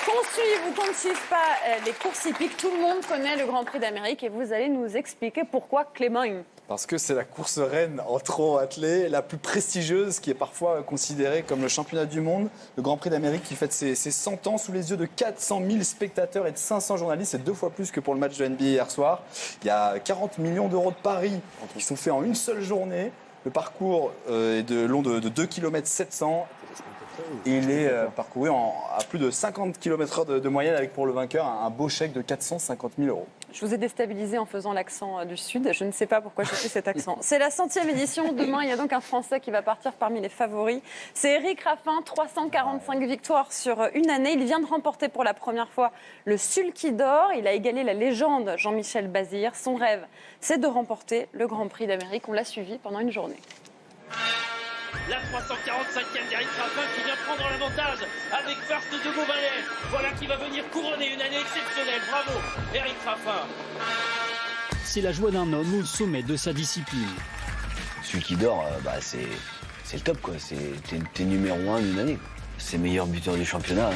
Qu'on suive ou qu'on ne suive pas les courses hippiques, tout le monde connaît le Grand Prix d'Amérique et vous allez nous expliquer pourquoi, Clément. Parce que c'est la course reine en trot attelé, la plus prestigieuse, qui est parfois considérée comme le championnat du monde. Le Grand Prix d'Amérique qui fête ses 100 ans sous les yeux de 400 000 spectateurs et de 500 journalistes. C'est 2 fois plus que pour le match de NBA hier soir. Il y a 40 millions d'euros de paris qui sont faits en une seule journée. Le parcours est long de 2 km 700. Et il est parcouru à plus de 50 km/h de moyenne avec pour le vainqueur un beau chèque de 450 000 euros. Je vous ai déstabilisé en faisant l'accent du Sud. Je ne sais pas pourquoi j'ai fait cet accent. C'est la 100e édition. Demain, il y a donc un Français qui va partir parmi les favoris. C'est Éric Raffin, 345 victoires sur une année. Il vient de remporter pour la première fois le Sulky d'Or. Il a égalé la légende Jean-Michel Bazir. Son rêve, c'est de remporter le Grand Prix d'Amérique. On l'a suivi pendant une journée. La 345e d'Éric Raffin qui vient prendre l'avantage avec First de Beauvalet. Voilà qui va venir couronner une année exceptionnelle. Bravo, Éric Raffin. C'est la joie d'un homme au sommet de sa discipline. Celui qui dort, c'est le top, quoi. T'es numéro 1 d'une année. C'est le meilleur buteur du championnat.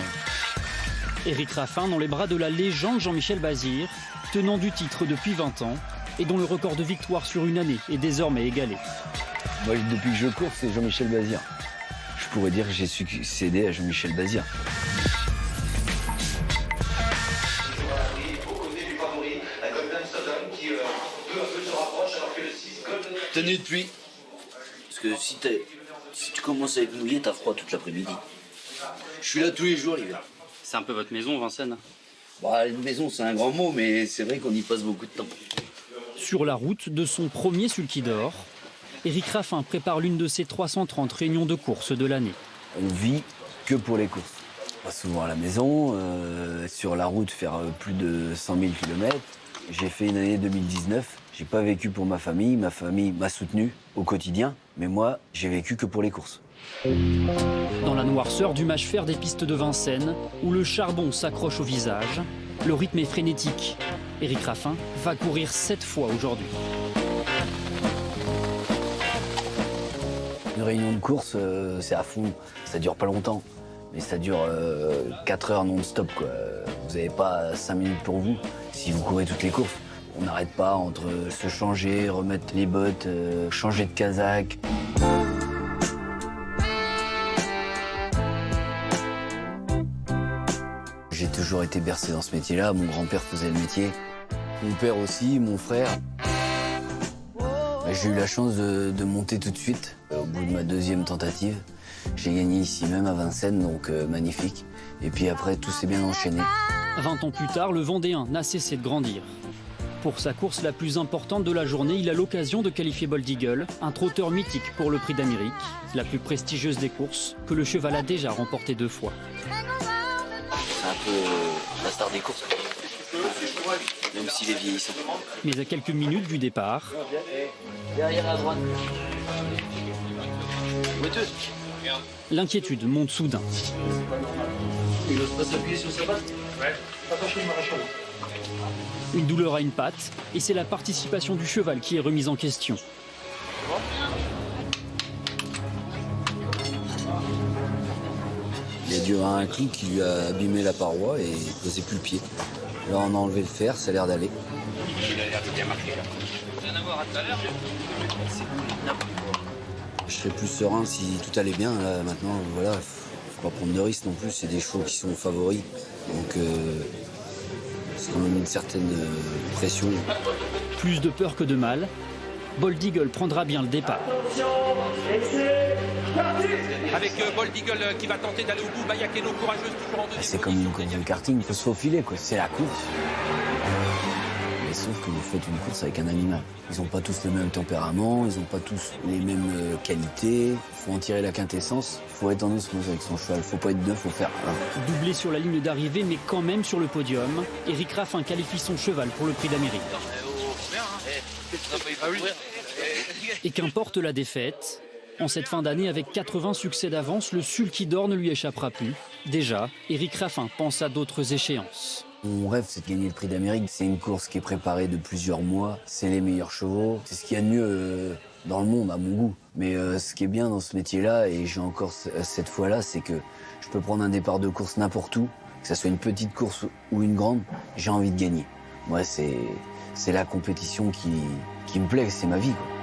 Éric Raffin dans les bras de la légende Jean-Michel Bazir, tenant du titre depuis 20 ans et dont le record de victoire sur une année est désormais égalé. Moi, depuis que je cours, c'est Jean-Michel Bazir. Je pourrais dire que j'ai succédé à Jean-Michel Bazir. Tenue de pluie. Parce que si tu commences à être mouillé, t'as froid toute l'après-midi. Je suis là tous les jours l'hiver. C'est un peu votre maison, Vincennes. Une maison, c'est un grand mot, mais c'est vrai qu'on y passe beaucoup de temps. Sur la route de son premier Sulky d'Or, Éric Raffin prépare l'une de ses 330 réunions de course de l'année. On vit que pour les courses. Pas souvent à la maison, sur la route faire plus de 100 000 km. J'ai fait une année 2019. J'ai pas vécu pour ma famille m'a soutenu au quotidien, mais moi, j'ai vécu que pour les courses. Dans la noirceur du mâche fer des pistes de Vincennes, où le charbon s'accroche au visage, le rythme est frénétique. Éric Raffin va courir 7 fois aujourd'hui. Une réunion de course, c'est à fond, ça dure pas longtemps. Mais ça dure 4 heures non-stop, quoi. Vous n'avez pas 5 minutes pour vous si vous courez toutes les courses. On n'arrête pas entre se changer, remettre les bottes, changer de casaque. J'ai toujours été bercé dans ce métier-là. Mon grand-père faisait le métier. Mon père aussi, mon frère. J'ai eu la chance de monter tout de suite. Au bout de ma 2e tentative, j'ai gagné ici même à Vincennes, donc magnifique. Et puis après, tout s'est bien enchaîné. 20 ans plus tard, le Vendéen n'a cessé de grandir. Pour sa course la plus importante de la journée, il a l'occasion de qualifier Bold Eagle, un trotteur mythique pour le Prix d'Amérique, la plus prestigieuse des courses, que le cheval a déjà remporté 2 fois. C'est un peu la star des courses, même s'il est vieillissant. Mais à quelques minutes du départ, Derrière à droite. l'inquiétude monte soudain. Il n'ose pas s'appuyer sur sa patte. Une douleur à une patte, et c'est la participation du cheval qui est remise en question. Il a dû avoir un clou qui lui a abîmé la paroi et il ne posait plus le pied. Là, on a enlevé le fer, ça a l'air d'aller. Il a l'air de bien marquer là. Je serais plus serein si tout allait bien. Là, maintenant, voilà, faut pas prendre de risques non plus. C'est des chevaux qui sont favoris. Donc, c'est quand même une certaine pression. Plus de peur que de mal, Bold Eagle prendra bien le départ. Avec Bold Eagle qui va tenter d'aller au bout. Bayakeno courageuse toujours en 2e. C'est comme une course de karting, il faut se faufiler, quoi. C'est la course. Mais sauf que vous faites une course avec un animal. Ils n'ont pas tous le même tempérament, ils n'ont pas tous les mêmes qualités. Il faut en tirer la quintessence. Il faut être en osmose avec son cheval. Il ne faut pas être deux, il faut faire un. Doublé sur la ligne d'arrivée, mais quand même sur le podium, Éric Raffin qualifie son cheval pour le Prix d'Amérique. Et qu'importe la défaite, en cette fin d'année, avec 80 succès d'avance, le Sulky d'Or ne lui échappera plus. Déjà, Éric Raffin pense à d'autres échéances. Mon rêve, c'est de gagner le Prix d'Amérique. C'est une course qui est préparée de plusieurs mois. C'est les meilleurs chevaux. C'est ce qu'il y a de mieux dans le monde, à mon goût. Mais ce qui est bien dans ce métier-là, et j'ai encore cette fois-là, c'est que je peux prendre un départ de course n'importe où. que ça soit une petite course ou une grande, j'ai envie de gagner. Moi, c'est la compétition qui me plaît, c'est ma vie, quoi.